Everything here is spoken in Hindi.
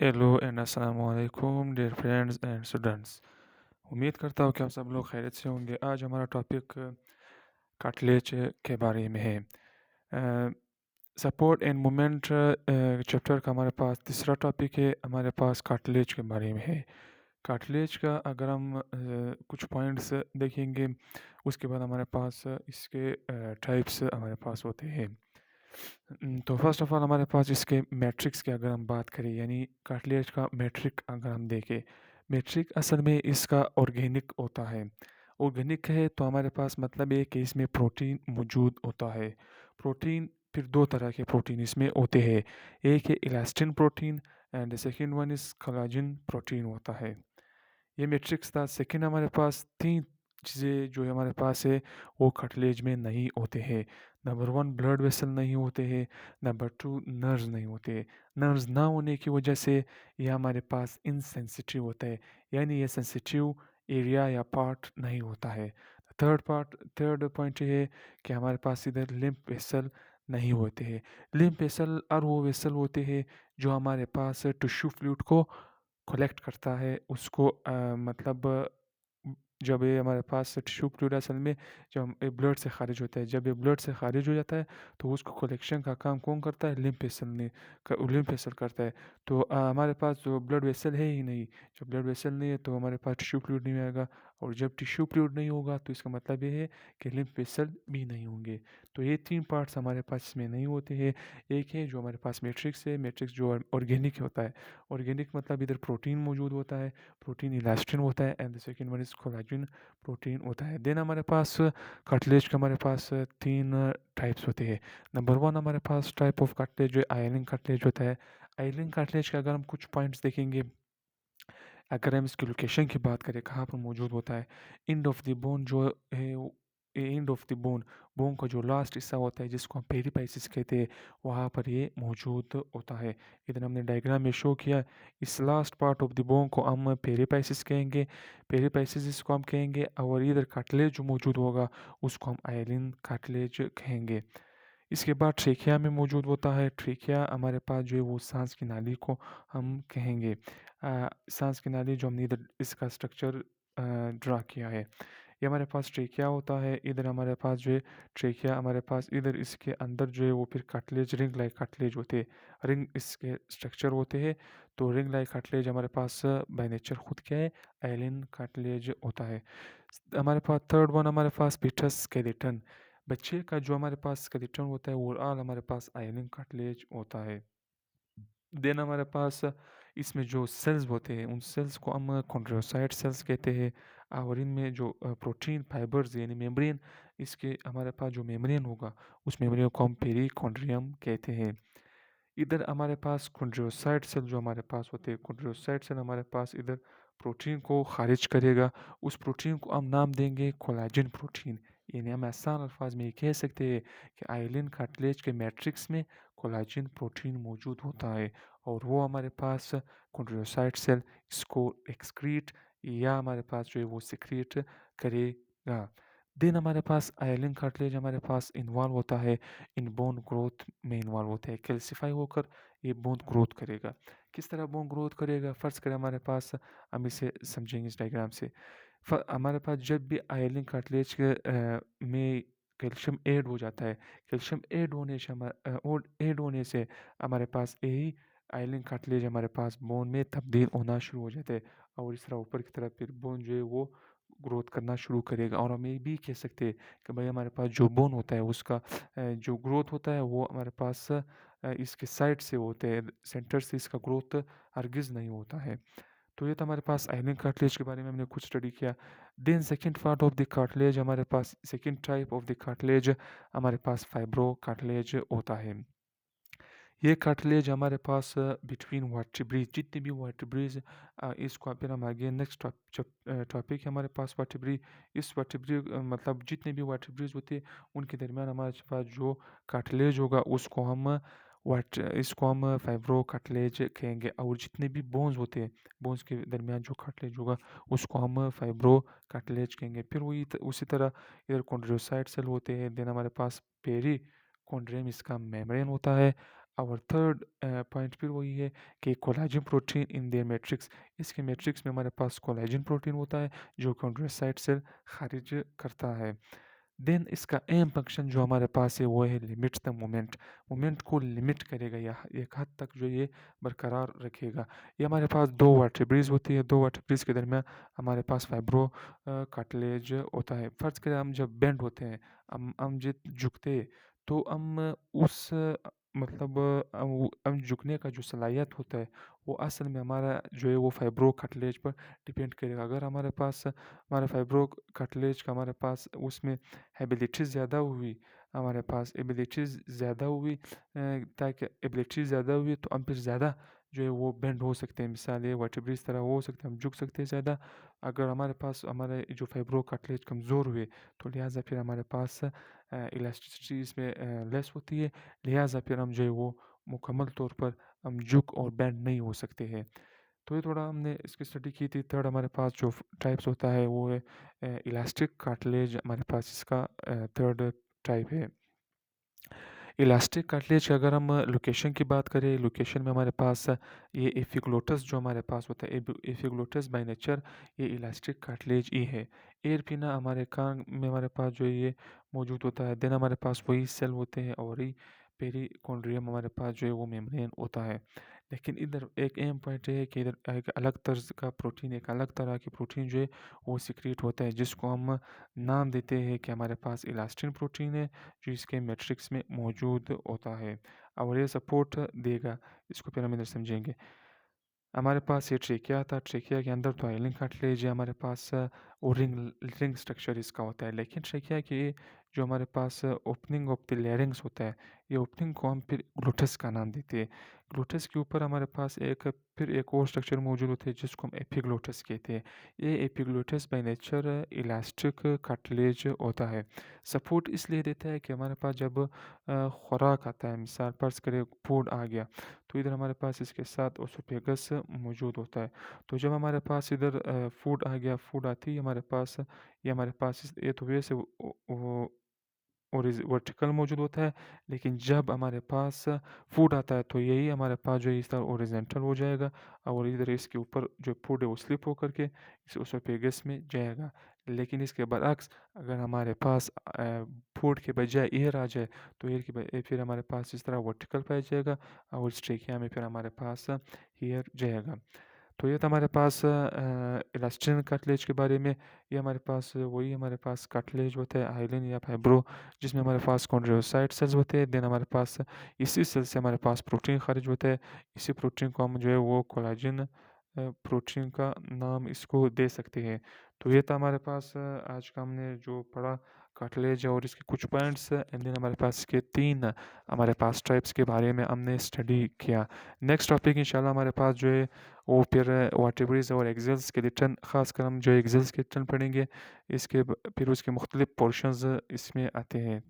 हेलो एंड अस्सलाम वालेकुम डियर फ्रेंड्स एंड स्टूडेंट्स। उम्मीद करता हूँ कि आप सब लोग खैरियत से होंगे। आज हमारा टॉपिक कार्टिलेज के बारे में है। सपोर्ट एंड मूवमेंट चैप्टर का हमारे पास तीसरा टॉपिक है, हमारे पास कार्टिलेज के बारे में है। कार्टिलेज का अगर हम कुछ पॉइंट्स देखेंगे, उसके बाद हमारे पास इसके टाइप्स हमारे पास होते हैं। तो फर्स्ट ऑफ ऑल हमारे पास इसके मैट्रिक्स की अगर हम बात करें, यानी कार्टिलेज का मैट्रिक अगर हम देखें, मैट्रिक असल में इसका ऑर्गेनिक होता है। ऑर्गेनिक है तो हमारे पास मतलब है कि इसमें प्रोटीन मौजूद होता है। प्रोटीन फिर दो तरह के प्रोटीन इसमें होते हैं। एक है elastin protein and second one is collagen protein होता है। ये मैट्रिक्स था। सेकंड हमारे पास तीन चीज़ें जो हमारे पास है वो कार्टिलेज में नहीं होते हैं। नंबर वन, ब्लड वेसल नहीं होते हैं। नंबर टू, नर्व्स नहीं होते हैं। नर्व्स ना होने की वजह से ये हमारे पास इनसेंसिटिव होता है, यानी ये सेंसिटिव एरिया या पार्ट नहीं होता है। थर्ड पॉइंट ये है कि हमारे पास इधर लिम्फ वेसल नहीं होते हैं। लिम्फ वेसल और वो वेसल होते हैं जो हमारे पास टिश्यू फ्लूइड को कलेक्ट करता है, उसको मतलब जब ये हमारे पास टिश्यू फ्लूइड असल में जब ये ब्लड से खारिज होता है, जब ये ब्लड से खारिज हो जाता है तो उसको कलेक्शन का काम कौन करता है? लिम्फ वेसल करता है। तो हमारे पास जो ब्लड वेसल है ही नहीं, जब ब्लड वेसल नहीं है तो हमारे पास टिश्यू फ्लूइड नहीं आएगा, और जब टिश्यू फ्लूइड नहीं होगा तो इसका मतलब ये है कि लिम्फ वेसल भी नहीं होंगे। तो ये तीन पार्ट्स हमारे पास इसमें नहीं होते हैं। एक है जो हमारे पास मैट्रिक्स है, मैट्रिक्स जो ऑर्गेनिक होता है। ऑर्गेनिक मतलब इधर प्रोटीन मौजूद होता है, प्रोटीन इलास्टिन होता है and the second one is collagen protein होता है। देन हमारे पास कार्टिलेज का हमारे पास तीन टाइप्स होते हैं। नंबर वन हमारे पास टाइप ऑफ कार्टिलेज जो आयलिन कार्टिलेज होता है। आयलिन कार्टिलेज का अगर हम कुछ पॉइंट्स देखेंगे, अगर हम इसकी लोकेशन की बात करें कहाँ पर मौजूद होता है, एंड ऑफ द बोन जो है, end of the bone, bone का जो लास्ट हिस्सा होता है जिसको हम पेरिपाइसिस कहते हैं, वहाँ पर ये मौजूद होता है। इधर हमने डायग्राम में शो किया। इस last part of the bone को हम पेरिपाइसिस कहेंगे, पेरिपाइसिस इसको हम कहेंगे, और इधर कार्टिलेज जो मौजूद होगा उसको हम आयलिन कार्टिलेज कहेंगे। इसके बाद ट्रेकिया में मौजूद होता है। ट्रेकिया हमारे पास जो है वो सांस की नाली को हम कहेंगे। सांस की नाली जो हमने इधर इसका स्ट्रक्चर ड्रा किया है, ये हमारे पास ट्रेकिया होता है। इधर हमारे पास जो है ट्रेकिया, हमारे पास इधर इसके अंदर जो है वो फिर कार्टिलेज, रिंग लाइक कार्टिलेज होते हैं, रिंग इसके स्ट्रक्चर होते हैं। तो रिंग लाइक कार्टिलेज हमारे पास बाय नेचर खुद क्या है? एलिन कार्टिलेज होता है। हमारे पास थर्ड वन हमारे पास फीटस स्केलेटन, बच्चे का जो हमारे पास स्केलेटन होता है वो ऑल हमारे पास आयलिन कार्टिलेज होता है। देन हमारे पास इसमें जो सेल्स होते हैं उन सेल्स को हम कॉन्ड्रोसाइट सेल्स कहते हैं। और इनमें जो प्रोटीन फाइबर्स यानी मेम्ब्रेन, इसके हमारे पास जो मेम्ब्रेन होगा उस मेम्ब्रेन को हम पेरिकॉन्ड्रियम कहते हैं। इधर हमारे पास कॉन्ड्रोसाइट सेल जो हमारे पास होते हैं, कॉन्ड्रोसाइट सेल हमारे पास इधर प्रोटीन को खारिज करेगा। उस प्रोटीन को हम नाम देंगे कोलाजन प्रोटीन। यानी हम आसान अल्फाज में ये कह सकते हैं कि आयलिन कार्टिलेज के मैट्रिक्स में कोलाजन प्रोटीन मौजूद होता है, और वो हमारे पास कॉन्ड्रोसाइट सेल इसको एक्सक्रीट या हमारे पास जो है वो सिक्रीट करेगा। देन हमारे पास आयलिन कार्टिलेज हमारे पास इन्वॉल्व होता है, इन बोन ग्रोथ में इन्वॉल्व होता है। कैल्सिफाई होकर ये बोन ग्रोथ करेगा। किस तरह बोन ग्रोथ करेगा? फर्स्ट करें हमारे पास, हम इसे समझेंगे इस डायग्राम से। हमारे पास जब भी आयलिन कार्टिलेज के में कैल्शियम ऐड हो जाता है, कैल्शियम ऐड होने से हमारे पास यही आयलिन कार्टिलेज हमारे पास बोन में तब्दील होना शुरू हो जाता है, और इस तरह ऊपर की तरफ फिर बोन जो है वो ग्रोथ करना शुरू करेगा। और हम ये भी कह सकते हैं कि भाई हमारे पास जो बोन होता है उसका जो ग्रोथ होता है वो हमारे पास इसके साइड से होते हैं, सेंटर से इसका ग्रोथ हरगिज़ नहीं होता है। तो ये तो हमारे पास आयलिन कार्टिलेज के बारे में हमने कुछ स्टडी किया। Then second part of the cartilage हमारे पास, second type of the cartilage हमारे पास फाइब्रो कार्टिलेज होता है। ये कार्टिलेज हमारे पास बिटवीन वर्टिब्रेज, जितने भी वर्टिब्रेज, इसको फिर हम आगे नेक्स्ट टॉपिक है हमारे पास वर्टिब्री। इस वर्टिब्री मतलब जितने भी वर्टिब्रेज होते हैं उनके दरमियान हमारे पास जो कार्टिलेज होगा उसको हम फाइब्रो कार्टिलेज कहेंगे, और जितने भी बोन्स होते हैं, बोन्स के दरमियान जो कार्टिलेज होगा उसको हम फाइब्रो कार्टिलेज कहेंगे। फिर उसी तरह इधर कॉन्ड्रोसाइट सेल होते हैं। देन हमारे पास पेरी कॉन्ड्रियम इसका मेम्ब्रेन होता है, और थर्ड पॉइंट फिर वही है कि collagen protein in their matrix, इसके मैट्रिक्स में हमारे पास कोलेजन प्रोटीन होता है जो कॉन्ड्रोसाइट सेल खारिज करता है। देन इसका एम फंक्शन जो हमारे पास है वो है लिमिट द मोमेंट, मोमेंट को लिमिट करेगा या एक हद तक जो ये बरकरार रखेगा। ये हमारे पास दो वर्टेब्रेज होती है, दो वर्टेब्रेज के दरमियान हमारे पास फाइब्रो कार्टिलेज होता है। फर्ज करें हम जब बेंड होते हैं, हम जब झुकते हैं, तो हम उस मतलब हम झुकने का जो सलाहियत होता है वो असल में हमारा जो है वो फाइब्रो कार्टिलेज पर डिपेंड करेगा। अगर हमारे पास हमारा फाइब्रो कार्टिलेज का हमारे पास उसमें एबिलिटीज़ ज़्यादा हुई, हमारे पास एबिलिटीज़ ज़्यादा हुई ताकि एबिलिटीज़ ज़्यादा हुई तो हम फिर ज़्यादा जो है वो बेंड हो सकते हैं। मिसाल ये वर्टिब्रेज तरह हो सकते हैं, हम झुक सकते हैं ज़्यादा। अगर हमारे पास हमारे जो फाइब्रो कार्टिलेज कमज़ोर हुए तो लिहाजा फिर हमारे पास इलास्टिसिटी इसमें लेस होती है, लिहाजा फिर हम जो है वो मुकम्मल तौर पर हम झुक और बेंड नहीं हो सकते हैं। तो ये थोड़ा हमने इसकी स्टडी की थी। थर्ड हमारे पास जो टाइप्स होता है वो है इलास्टिक कार्टिलेज, हमारे पास इसका थर्ड टाइप है। इलास्टिक कार्टिलेज की अगर हम लोकेशन की बात करें, लोकेशन में हमारे पास ये एपिग्लोटस जो हमारे पास होता है, एपिग्लोटस बाय नेचर ये इलास्टिक कार्टिलेज ही है। एयर पिना हमारे कान में हमारे पास जो ये मौजूद होता है। देन हमारे पास वही सेल होते हैं और ही पेरिकोन्ड्रियम हमारे पास जो है वो मेम्ब्रेन होता है। लेकिन इधर एक अहम पॉइंट ये है कि इधर एक अलग तर्ज का प्रोटीन, एक अलग तरह की प्रोटीन जो है वो सिक्रीट होता है, जिसको हम नाम देते हैं कि हमारे पास इलास्टिन प्रोटीन है, जो इसके मैट्रिक्स में मौजूद होता है और ये सपोर्ट देगा। इसको फिर हम इधर समझेंगे। हमारे पास ये ट्रेकिया था, ट्रेकिया के अंदर तो हाइलिन कार्टिलेज है, हमारे पास वो रिंग रिंग स्ट्रक्चर इसका होता है। लेकिन ट्रेकिया के जो हमारे पास ओपनिंग ऑफ द लैरिंग्स होता है, ये ओपनिंग को हम फिर ग्लूटस का नाम देते हैं। ग्लूटस के ऊपर हमारे पास फिर एक और स्ट्रक्चर मौजूद होता है जिसको हम एपिग्लोटस कहते हैं। ये एपिग्लोटस बाय नेचर इलास्टिक कार्टिलेज होता है। सपोर्ट इसलिए देता है कि हमारे पास जब खुराक आता है, मिसाल फ़र्ज़ करें फूड आ गया, तो इधर हमारे पास इसके साथ ओसोफेगस मौजूद होता है। तो जब हमारे पास इधर फूड आ गया, फूड आती है हमारे पास, ये हमारे पास ये तो वैसे वो वर्टिकल मौजूद होता है, लेकिन जब हमारे पास फूड आता है तो यही हमारे पास जो है इस तरह हॉरिज़ॉन्टल हो जाएगा और इधर इसके ऊपर जो फूड है वो स्लिप होकर के इस ओसोफेगस में जाएगा। लेकिन इसके बरअक्स अगर हमारे पास फूड के बजाय एयर आ जाए तो एयर की फिर हमारे पास इस तरह वर्टिकल पाया जाएगा और इस ट्रेकिया में फिर हमारे पास एयर जाएगा। तो ये था हमारे पास इलास्टिन कार्टिलेज के बारे में। ये हमारे पास वही हमारे पास कार्टिलेज होता है हाइलिन या फाइब्रो, जिसमें हमारे पास कॉन्ड्रोसाइट सेल्स होते हैं। देन हमारे पास इसी सेल से हमारे पास प्रोटीन खारिज होता है। इसी प्रोटीन को हम जो है वो कोलेजन प्रोटीन का नाम इसको दे सकते हैं। तो ये था हमारे पास आज का हमने जो पढ़ा कार्टिलेज और इसके कुछ पॉइंट्स एंड देन हमारे पास इसके 3 हमारे पास टाइप्स के बारे में हमने स्टडी किया। नेक्स्ट टॉपिक इंशाल्लाह हमारे पास जो है वो फिर वर्टिब्रेज और एक्सेल स्केलेटन, ख़ासकर हम जो एक्सेल स्केलेटन पढ़ेंगे। फिर उसके मुख्तलिफ पोर्शंस इसमें आते हैं।